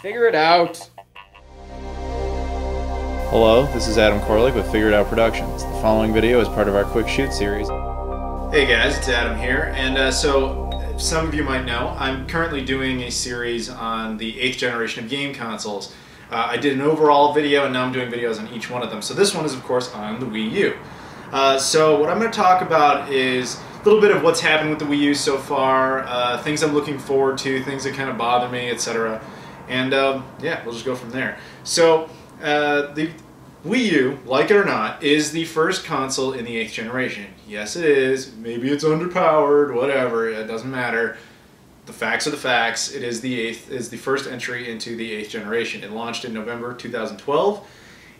Figure it out. Hello, this is Adam Koralik with Figure It Out Productions. The following video is part of our Quick Shoot series. Hey guys, it's Adam here, and so some of you might know, I'm currently doing a series on the 8th generation of game consoles. I did an overall video, and now I'm doing videos on each one of them. So this one is, of course, on the Wii U. So what I'm going to talk about is a little bit of what's happened with the Wii U so far, things I'm looking forward to, things that kind of bother me, etc. And yeah, we'll just go from there. So the Wii U, like it or not, is the first console in the 8th generation. Yes, it is. Maybe it's underpowered, whatever. It doesn't matter. The facts are the facts. It is the first entry into the 8th generation. It launched in November 2012,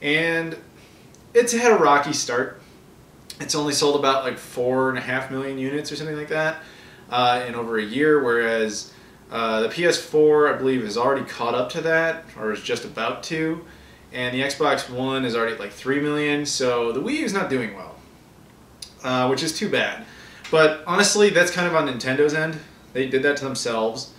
and it's had a rocky start. It's only sold about like 4.5 million units or something like that in over a year, whereas the PS4, I believe, has already caught up to that, or is just about to. And the Xbox One is already at like 3 million, so the Wii U is not doing well, which is too bad. But honestly, that's kind of on Nintendo's end. They did that to themselves.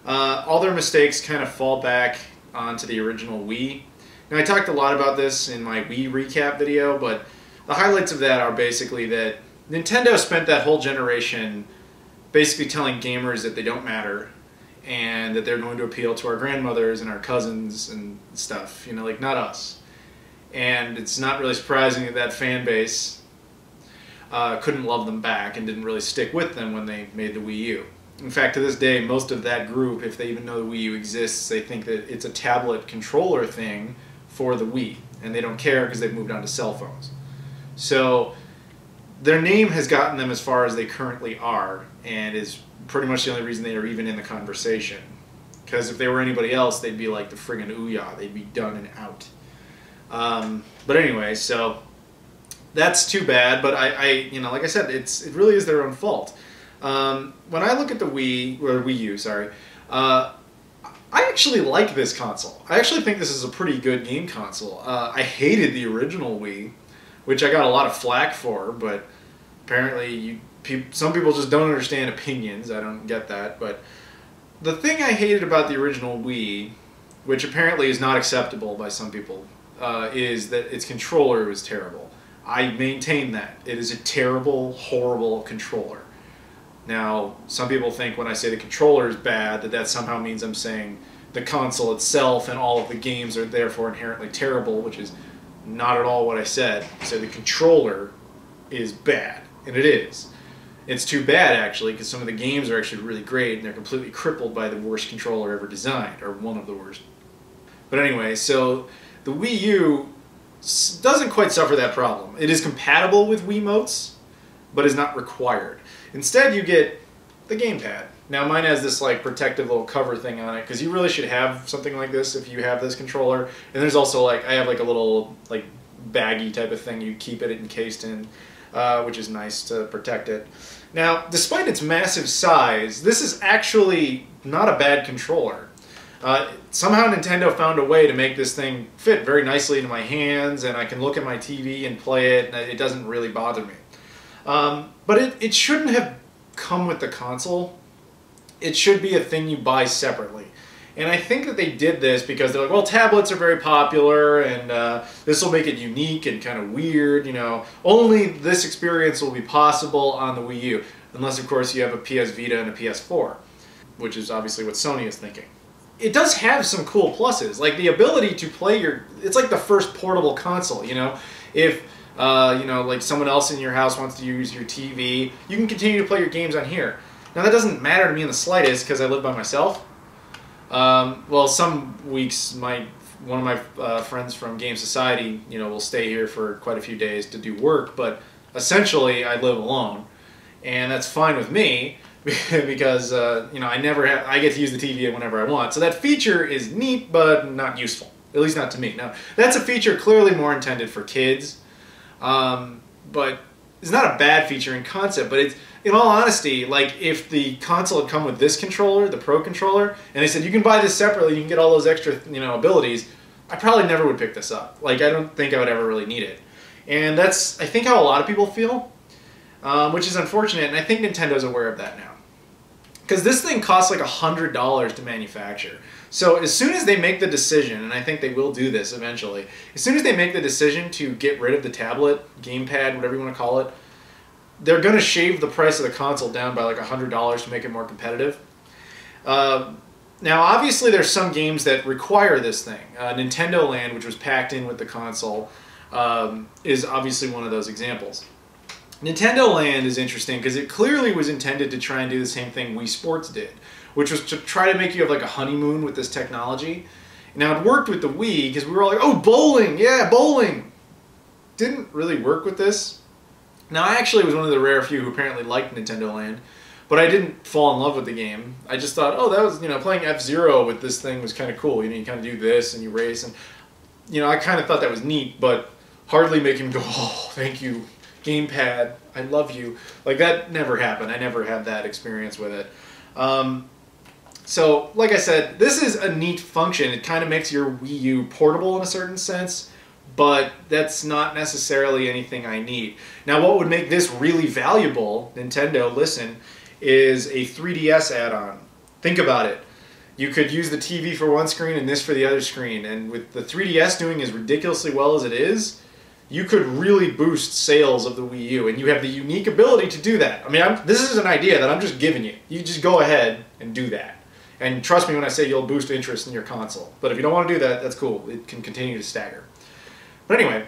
All their mistakes kind of fall back onto the original Wii. Now, I talked a lot about this in my Wii recap video, but the highlights of that are basically that Nintendo spent that whole generation basically telling gamers that they don't matter, and that they're going to appeal to our grandmothers and our cousins and stuff, you know, like not us. And it's not really surprising that that fan base couldn't love them back and didn't really stick with them when they made the Wii U. In fact, to this day, most of that group, if they even know the Wii U exists, they think that it's a tablet controller thing for the Wii, and they don't care because they've moved on to cell phones. So their name has gotten them as far as they currently are, and is pretty much the only reason they are even in the conversation. Because if they were anybody else, they'd be like the friggin' Ouya. They'd be done and out. But anyway, so that's too bad. But you know, like I said, it really is their own fault. When I look at the Wii U, sorry, I actually like this console. I actually think this is a pretty good game console. I hated the original Wii, which I got a lot of flack for, but apparently some people just don't understand opinions. I don't get that. But the thing I hated about the original Wii, which apparently is not acceptable by some people, is that its controller was terrible. I maintain that. It is a terrible, horrible controller. Now, some people think when I say the controller is bad, that somehow means I'm saying the console itself and all of the games are therefore inherently terrible, which is not at all what I said. So the controller is bad, and it is. It's too bad, actually, because some of the games are actually really great, and they're completely crippled by the worst controller ever designed, or one of the worst. But anyway, so the Wii U doesn't quite suffer that problem. It is compatible with Wiimotes, but is not required. Instead, you get the gamepad. Now, mine has this like protective little cover thing on it, because you really should have something like this if you have this controller. And there's also like, I have like a little like baggy type of thing you keep it encased in, which is nice to protect it. Now, despite its massive size, this is actually not a bad controller. Somehow Nintendo found a way to make this thing fit very nicely into my hands, and I can look at my TV and play it, and it doesn't really bother me. But it shouldn't have come with the console. It should be a thing you buy separately. And I think that they did this because they're like, well, tablets are very popular, and this will make it unique and kind of weird, you know. Only this experience will be possible on the Wii U, unless, of course, you have a PS Vita and a PS4, which is obviously what Sony is thinking. It does have some cool pluses, like the ability to play it's like the first portable console, you know. If, you know, like someone else in your house wants to use your TV, you can continue to play your games on here. Now, that doesn't matter to me in the slightest because I live by myself. Well, some weeks one of my friends from Game Society, you know, will stay here for quite a few days to do work, but essentially I live alone, and that's fine with me because you know, I get to use the TV whenever I want. So that feature is neat, but not useful, at least not to me. Now, that's a feature clearly more intended for kids, but it's not a bad feature in concept, but it's, in all honesty, like if the console had come with this controller, the Pro controller, and they said you can buy this separately, you can get all those extra, you know, abilities, I probably never would pick this up. Like, I don't think I would ever really need it. And that's, I think, how a lot of people feel, which is unfortunate, and I think Nintendo's aware of that now. because this thing costs like $100 to manufacture. So as soon as they make the decision, and I think they will do this eventually, as soon as they make the decision to get rid of the tablet, gamepad, whatever you want to call it, they're going to shave the price of the console down by like $100 to make it more competitive. Now, obviously, there's some games that require this thing. Nintendo Land, which was packed in with the console, is obviously one of those examples. Nintendo Land is interesting because it clearly was intended to try and do the same thing Wii Sports did, which was to try to make you have like a honeymoon with this technology. Now, it worked with the Wii because we were all like, oh, bowling, yeah, bowling. Didn't really work with this. Now, I actually was one of the rare few who apparently liked Nintendo Land, but I didn't fall in love with the game. I just thought, oh, that was, you know, playing F-Zero with this thing was kind of cool. You know, you kind of do this and you race, and, you know, I kind of thought that was neat, but hardly make him go, oh, thank you, gamepad, I love you. Like, that never happened. I never had that experience with it. So, like I said, this is a neat function. It kind of makes your Wii U portable in a certain sense, but that's not necessarily anything I need. Now, what would make this really valuable, Nintendo, listen, is a 3DS add-on. Think about it. You could use the TV for one screen and this for the other screen, and with the 3DS doing as ridiculously well as it is, you could really boost sales of the Wii U, and you have the unique ability to do that. I mean, this is an idea that I'm just giving you. You just go ahead and do that. And trust me when I say you'll boost interest in your console. But if you don't want to do that, that's cool. It can continue to stagger. But anyway,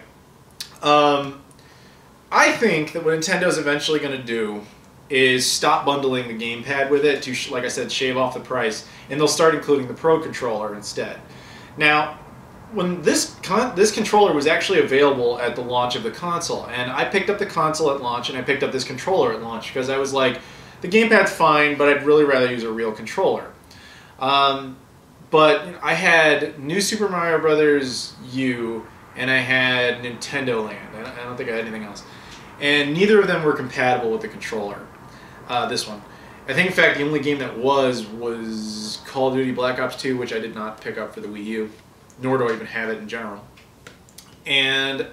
I think that what Nintendo's eventually going to do is stop bundling the gamepad with it to, like I said, shave off the price, and they'll start including the Pro Controller instead. Now, when this controller was actually available at the launch of the console, and I picked up the console at launch and I picked up this controller at launch because I was like, the gamepad's fine, but I'd really rather use a real controller. But I had New Super Mario Bros. U and I had Nintendo Land. I don't think I had anything else. And neither of them were compatible with the controller. This one. I think, in fact, the only game that was Call of Duty Black Ops 2, which I did not pick up for the Wii U, nor do I even have it in general. And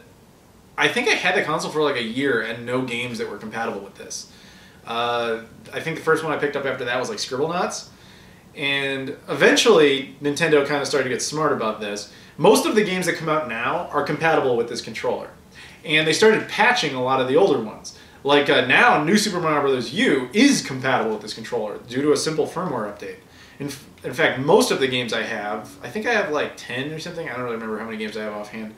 I think I had the console for like a year and no games that were compatible with this. I think the first one I picked up after that was like Scribblenauts. And eventually, Nintendo kind of started to get smart about this. Most of the games that come out now are compatible with this controller. And they started patching a lot of the older ones. Like now, New Super Mario Bros. U is compatible with this controller due to a simple firmware update. In fact, most of the games I think I have like 10 or something. I don't really remember how many games I have offhand.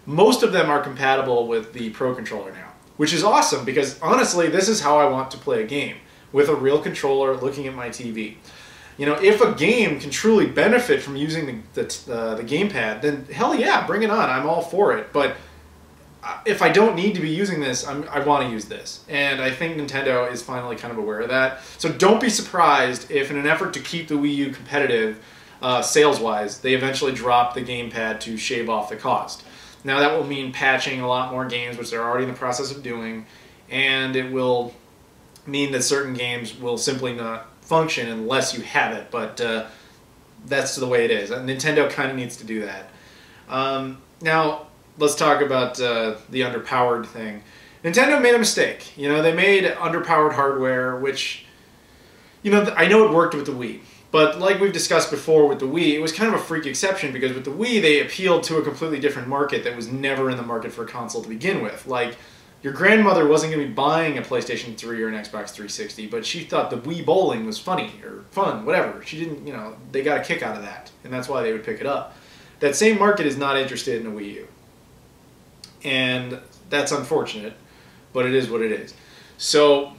Most of them are compatible with the Pro Controller now, which is awesome because honestly, this is how I want to play a game, with a real controller looking at my TV. You know, if a game can truly benefit from using the gamepad, then hell yeah, bring it on. I'm all for it. But if I don't need to be using this, I want to use this. And I think Nintendo is finally kind of aware of that. So don't be surprised if, in an effort to keep the Wii U competitive sales-wise, they eventually drop the gamepad to shave off the cost. Now that will mean patching a lot more games, which they're already in the process of doing, and it will mean that certain games will simply not function unless you have it, but that's the way it is. Nintendo kind of needs to do that. Now, let's talk about the underpowered thing. Nintendo made a mistake. You know, they made underpowered hardware, which, you know, I know it worked with the Wii, but like we've discussed before with the Wii, it was kind of a freak exception because with the Wii, they appealed to a completely different market that was never in the market for a console to begin with. Like, your grandmother wasn't going to be buying a PlayStation 3 or an Xbox 360, but she thought the Wii bowling was funny or fun, whatever. She didn't, you know, they got a kick out of that, and that's why they would pick it up. That same market is not interested in a Wii U. And that's unfortunate, but it is what it is. So,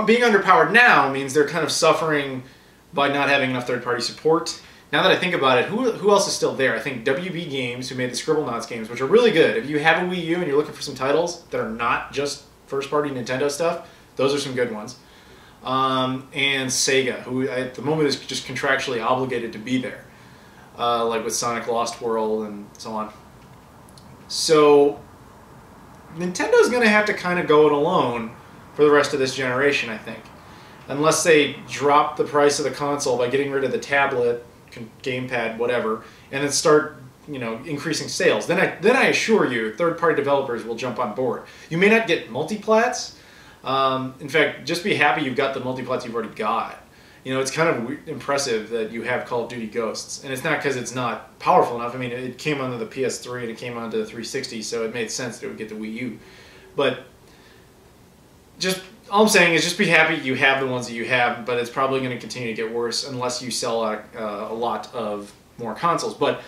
being underpowered now means they're kind of suffering by not having enough third-party support. Now that I think about it, who else is still there? I think WB Games, who made the Scribblenauts games, which are really good. If you have a Wii U and you're looking for some titles that are not just first-party Nintendo stuff, those are some good ones. And Sega, who at the moment is just contractually obligated to be there, like with Sonic Lost World and so on. So, Nintendo's going to have to kind of go it alone for the rest of this generation, I think. Unless they drop the price of the console by getting rid of the tablet, gamepad, whatever, and then start, you know, increasing sales. Then I assure you, third-party developers will jump on board. You may not get multiplats, In fact, just be happy you've got the multiplats you've already got. You know, it's kind of impressive that you have Call of Duty Ghosts, and it's not because it's not powerful enough. I mean, it came onto the PS3 and it came onto the 360, so it made sense that it would get the Wii U. But just all I'm saying is just be happy you have the ones that you have, but it's probably going to continue to get worse unless you sell a lot of more consoles. But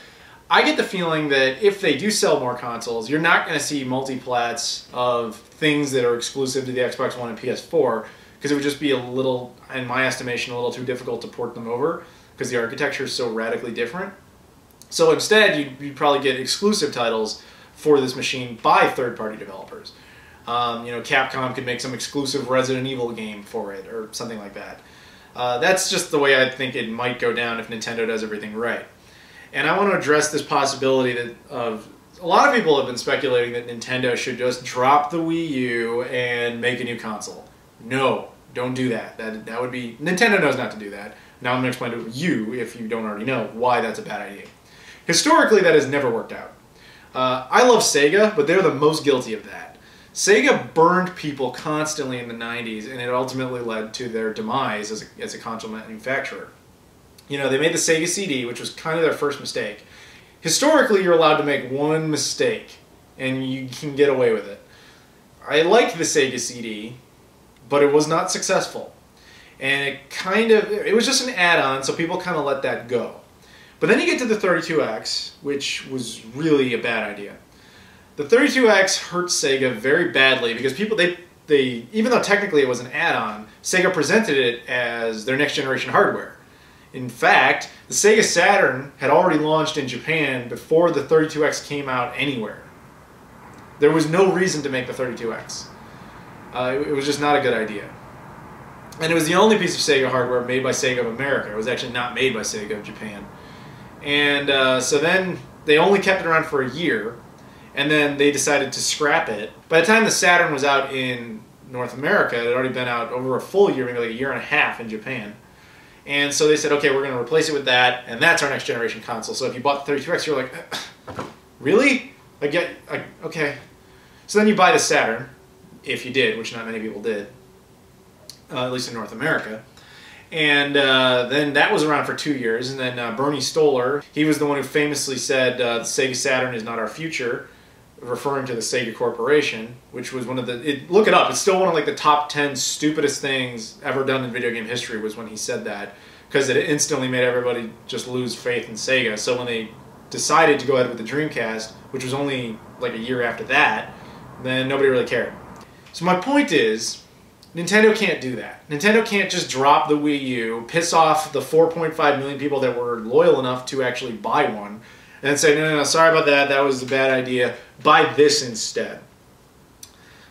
I get the feeling that if they do sell more consoles, you're not going to see multiplats of things that are exclusive to the Xbox One and PS4, because it would just be a little, in my estimation, a little too difficult to port them over because the architecture is so radically different. So instead, you'd probably get exclusive titles for this machine by third-party developers. You know, Capcom could make some exclusive Resident Evil game for it or something like that. That's just the way I think it might go down if Nintendo does everything right. And I want to address this possibility that a lot of people have been speculating that Nintendo should just drop the Wii U and make a new console. No, don't do that. That would be... Nintendo knows not to do that. Now I'm going to explain to you, if you don't already know, why that's a bad idea. Historically, that has never worked out. I love Sega, but they're the most guilty of that. Sega burned people constantly in the 90s, and it ultimately led to their demise as a console manufacturer. You know, they made the Sega CD, which was kind of their first mistake. Historically, you're allowed to make one mistake, and you can get away with it. I liked the Sega CD, but it was not successful. And it was just an add-on, so people kind of let that go. But then you get to the 32X, which was really a bad idea. The 32X hurt Sega very badly because people, even though technically it was an add-on, Sega presented it as their next generation hardware. In fact, the Sega Saturn had already launched in Japan before the 32X came out anywhere. There was no reason to make the 32X. It was just not a good idea. And it was the only piece of Sega hardware made by Sega of America. It was actually not made by Sega of Japan. And so then they only kept it around for a year, and then they decided to scrap it. By the time the Saturn was out in North America, it had already been out over a full year, maybe like a year and a half in Japan. And so they said, okay, we're going to replace it with that, and that's our next generation console. So if you bought the 32X, you're like, really? Okay. So then you buy the Saturn, if you did, which not many people did, at least in North America. And then that was around for 2 years, and then Bernie Stoller, he was the one who famously said, the Sega Saturn is not our future, referring to the Sega Corporation, which was one of the... look it up, it's still one of like the top 10 stupidest things ever done in video game history was when he said that, because it instantly made everybody just lose faith in Sega. So when they decided to go ahead with the Dreamcast, which was only like a year after that, then nobody really cared. So my point is, Nintendo can't do that. Nintendo can't just drop the Wii U, piss off the 4.5 million people that were loyal enough to actually buy one, and say, no, sorry about that, that was a bad idea, buy this instead.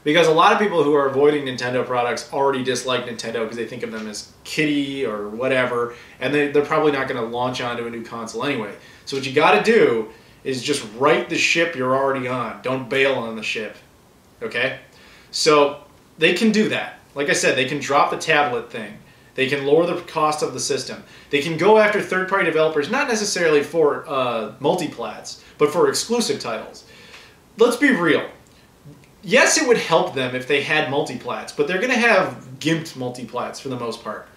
Because a lot of people who are avoiding Nintendo products already dislike Nintendo because they think of them as kiddie or whatever, and they're probably not going to launch onto a new console anyway. So what you got to do is just right the ship you're already on. Don't bail on the ship. Okay? So they can do that. Like I said, they can drop the tablet thing. They can lower the cost of the system. They can go after third-party developers, not necessarily for multiplats, but for exclusive titles. Let's be real. Yes, it would help them if they had multiplats, but they're going to have gimped multiplats for the most part.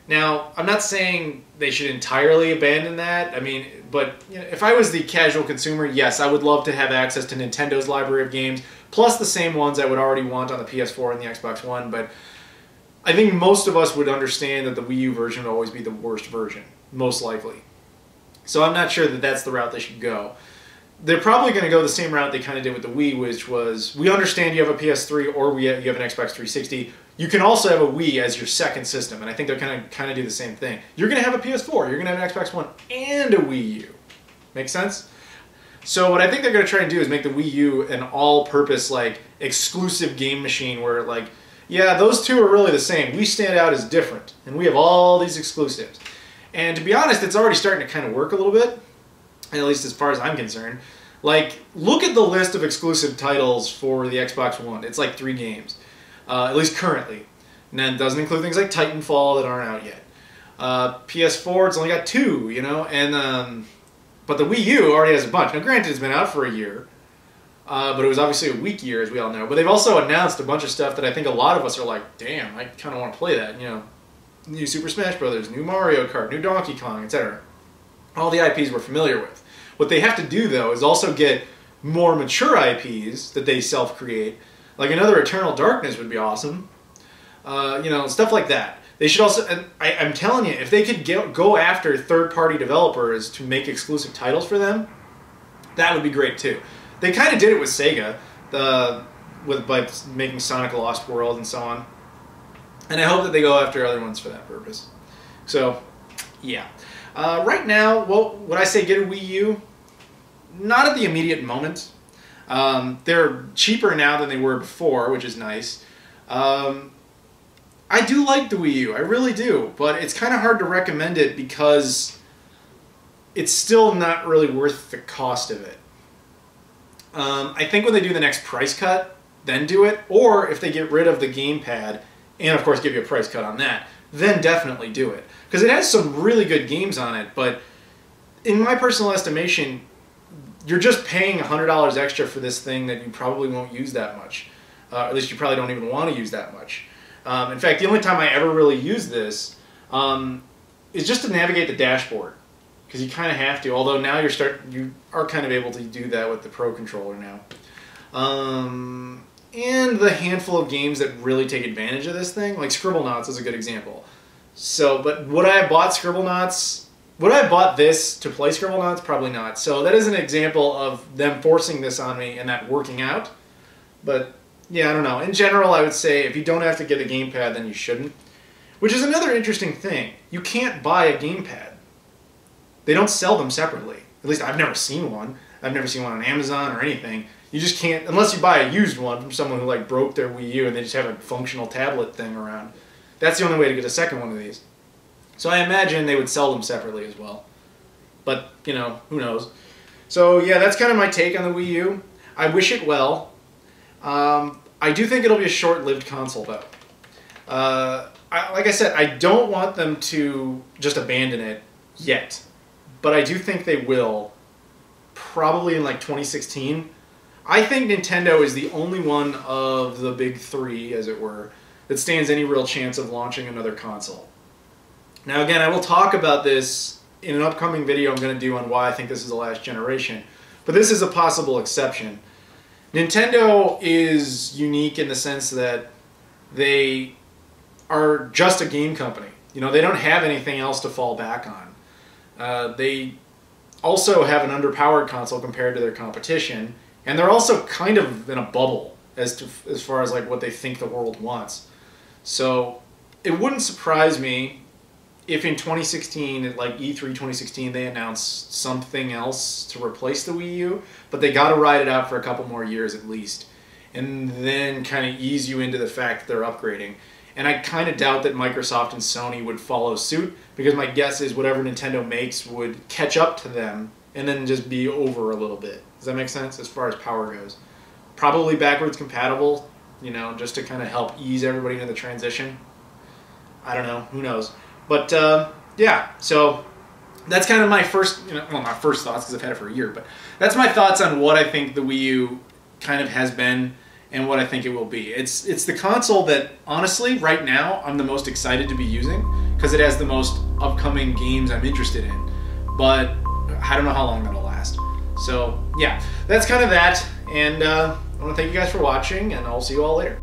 Now, I'm not saying they should entirely abandon that. I mean, but you know, if I was the casual consumer, yes, I would love to have access to Nintendo's library of games, plus the same ones I would already want on the PS4 and the Xbox One, but I think most of us would understand that the Wii U version would always be the worst version, most likely. So I'm not sure that that's the route they should go. They're probably going to go the same route they kind of did with the Wii, which was, we understand you have a PS3 or you have an Xbox 360. You can also have a Wii as your second system, and I think they're going to kind of do the same thing. You're going to have a PS4, you're going to have an Xbox One, and a Wii U. Make sense? So what I think they're going to try and do is make the Wii U an all-purpose, like, exclusive game machine where, like, yeah, those two are really the same. We stand out as different, and we have all these exclusives. And to be honest, it's already starting to kind of work a little bit, at least as far as I'm concerned. Like, look at the list of exclusive titles for the Xbox One. It's like 3 games, at least currently. And that doesn't include things like Titanfall that aren't out yet. PS4, it's only got 2, you know, and but the Wii U already has a bunch. Now, granted, it's been out for a year, but it was obviously a weak year, as we all know. But they've also announced a bunch of stuff that I think a lot of us are like, damn, I kind of want to play that. You know, new Super Smash Brothers, new Mario Kart, new Donkey Kong, etc. All the IPs we're familiar with. What they have to do, though, is also get more mature IPs that they self-create. Like another Eternal Darkness would be awesome. You know, stuff like that. They should also, and I'm telling you, if they could go after third-party developers to make exclusive titles for them, that would be great too. They kind of did it with Sega, by making Sonic Lost World and so on. And I hope that they go after other ones for that purpose. So, yeah. Right now, well, would I say get a Wii U? Not at the immediate moment. They're cheaper now than they were before, which is nice. I do like the Wii U, I really do, but it's kind of hard to recommend it because it's still not really worth the cost of it. I think when they do the next price cut, then do it, or if they get rid of the gamepad, and of course give you a price cut on that, then definitely do it. Because it has some really good games on it, but in my personal estimation, you're just paying $100 extra for this thing that you probably won't use that much. At least you probably don't even want to use that much. In fact, the only time I ever really use this is just to navigate the dashboard, because you kind of have to. Although now you are kind of able to do that with the Pro Controller now. And the handful of games that really take advantage of this thing, like Scribblenauts is a good example. So, but would I have bought Scribblenauts? Would I have bought this to play Scribblenauts? Probably not. So that is an example of them forcing this on me and that working out. But yeah, I don't know. In general, I would say if you don't have to get a gamepad, then you shouldn't. Which is another interesting thing. You can't buy a gamepad. They don't sell them separately. At least I've never seen one. I've never seen one on Amazon or anything. You just can't, unless you buy a used one from someone who like broke their Wii U and they just have a functional tablet thing around. That's the only way to get a second one of these. So I imagine they would sell them separately as well. But, you know, who knows. So yeah, that's kind of my take on the Wii U. I wish it well. I do think it'll be a short-lived console, though. Like I said, I don't want them to just abandon it yet. But I do think they will, probably in like 2016. I think Nintendo is the only one of the big three, as it were, that stands any real chance of launching another console. Now again, I will talk about this in an upcoming video I'm going to do on why I think this is the last generation. But this is a possible exception. Nintendo is unique in the sense that they are just a game company. You know, they don't have anything else to fall back on. They also have an underpowered console compared to their competition, and they're also kind of in a bubble as far as like what they think the world wants. So it wouldn't surprise me if in 2016, at like E3 2016, they announced something else to replace the Wii U, but they got to ride it out for a couple more years at least, and then kind of ease you into the fact that they're upgrading. And I kind of doubt that Microsoft and Sony would follow suit, because my guess is whatever Nintendo makes would catch up to them and then just be over a little bit. Does that make sense as far as power goes? Probably backwards compatible, you know, just to kind of help ease everybody into the transition. I don't know, who knows. But yeah, so that's kind of my first, well, not first thoughts because I've had it for a year, but that's my thoughts on what I think the Wii U kind of has been and what I think it will be. It's the console that, honestly, right now, I'm the most excited to be using because it has the most upcoming games I'm interested in. But I don't know how long that'll last. So yeah, that's kind of that. And I want to thank you guys for watching, and I'll see you all later.